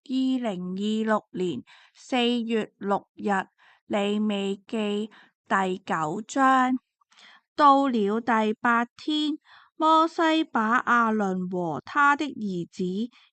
2026年4月6日，利未記第9章。到了第8天，摩西把亞倫和他的兒子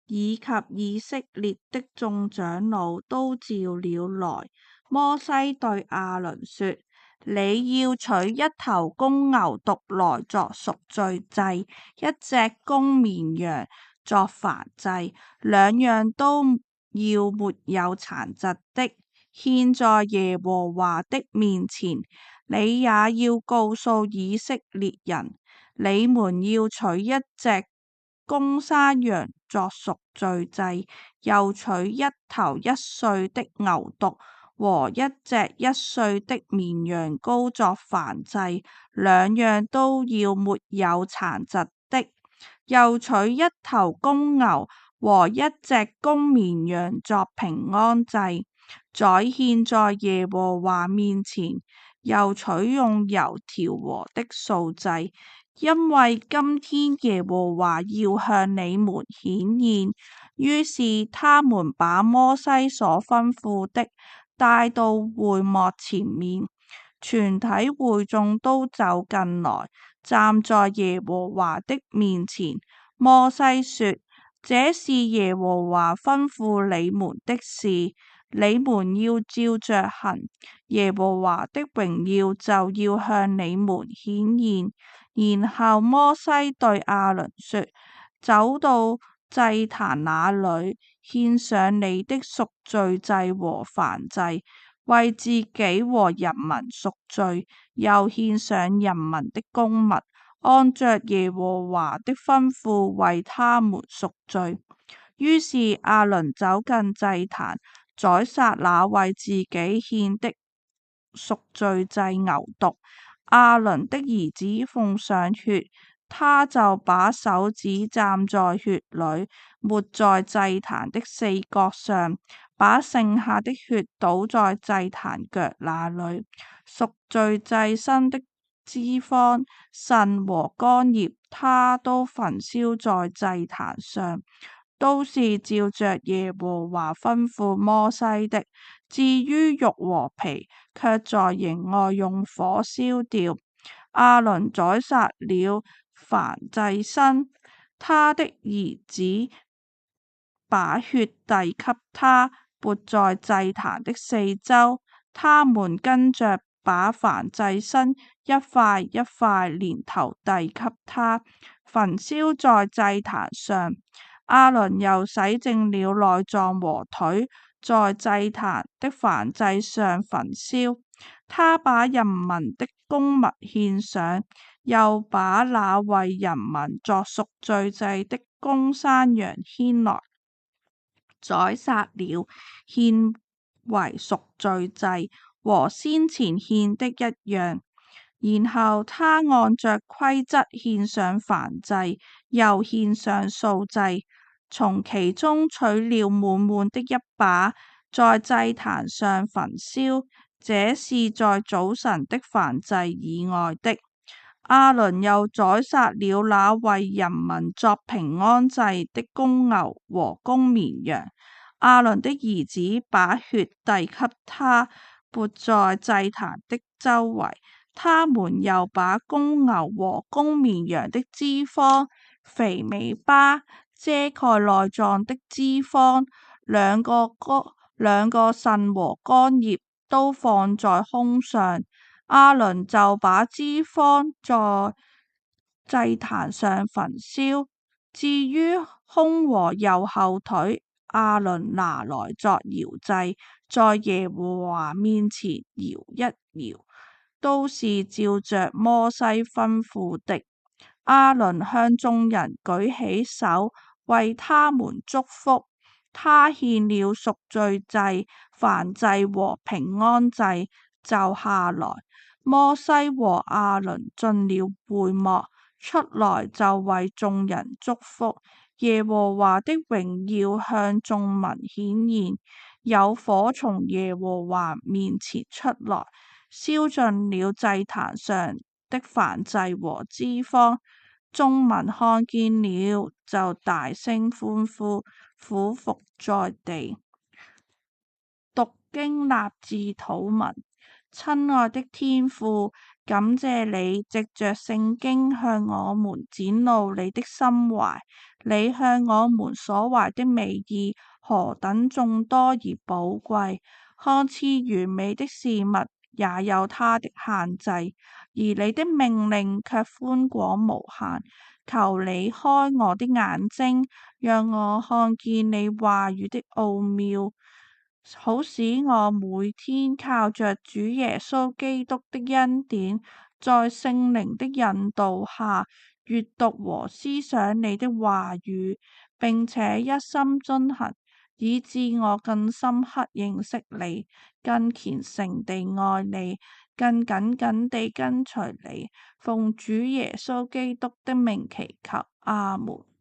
以及以色列的眾長老都召了來。摩西對亞倫說：你要取一頭公牛犢來作贖罪祭，一隻公綿羊作燔祭，兩樣都要沒有殘疾的，獻在耶和華的面前。你也要告訴以色列人，你們要取一隻公山羊作贖罪祭，又取一頭1歲的牛犢和一隻1歲的綿羊羔作燔祭，兩樣都要沒有殘疾的，又取一頭公牛和一隻公綿羊作平安祭，宰獻在耶和華面前，又取用油調和的素祭。因為今天耶和華要向你們顯現。於是他們把摩西所吩咐的帶到會幕前面，全體會眾都走近來，站在耶和華的面前。摩西說：這是耶和華吩咐你們的事，你們要照着行，耶和華的榮耀就要向你們顯現。然後摩西對亞倫說：走到祭壇那裏，獻上你的贖罪祭和燔祭，為自己和人民贖罪，又獻上人民的供物，按着耶和華的吩咐為他們贖罪。於是亞倫走近祭壇，宰殺那為自己獻的贖罪祭牛犢。亞倫的兒子奉上血，他就把手指蘸在血裏，抹在祭壇的四角上，把剩下的血倒在祭壇腳那裏。贖罪祭牲的脂肪、腎和肝葉，他都焚燒在祭壇上，都是照着耶和華吩咐摩西的。至於肉和皮，卻在營外用火燒掉。亞倫宰殺了燔祭牲，他的兒子把血遞給他，潑在祭壇的四周。他們跟着把燔祭牲一塊一塊連頭遞給他，焚燒在祭壇上。亞倫又洗淨了內臟和腿，在祭壇的燔祭上焚燒。他把人民的供物獻上，又把那為人民作贖罪祭的公山羊牽來，宰殺了，獻為贖罪祭，和先前獻的一樣。然後他按着規則獻上燔祭，又獻上素祭，從其中取了滿滿的一把，在祭壇上焚燒。這是在早晨的燔祭以外的。亞倫又宰殺了那為人民作平安祭的公牛和公綿羊。亞倫的兒子把血遞給他，潑在祭壇的周圍。他們又把公牛和公綿羊的脂肪、肥尾巴、遮蓋內臟的脂肪、兩個腎和肝葉都放在胸上。亞倫就把脂肪在祭壇上焚燒。至於胸和右後腿，亞倫拿來作搖祭，在耶和華面前搖一搖，都是照着摩西吩咐的。亞倫向眾人舉起手，為他們祝福。他獻了贖罪祭、燔祭和平安祭，就下來。摩西和亞倫進了會幕，出來就為眾人祝福。耶和華的榮耀向眾民顯現，有火從耶和華面前出來，燒盡了祭壇上的燔祭和脂肪。眾民看見了，就大聲歡呼，俯伏在地。讀經立志禱文。親愛的天父，感謝你藉着聖經向我們展露你的心懷，你向我們所懷的美意何等眾多而寶貴，看似完美的事物也有它的限制，而你的命令卻寬廣無限。求你開我的眼睛，讓我看見你話語的奧妙，好使我每天靠着主耶穌基督的恩典，在聖靈的引導下閱讀和思想你的話語，並且一心遵行，以致我更深刻認識你，更虔誠地愛你，更緊緊地跟隨你。奉主耶穌基督的名祈求，阿門。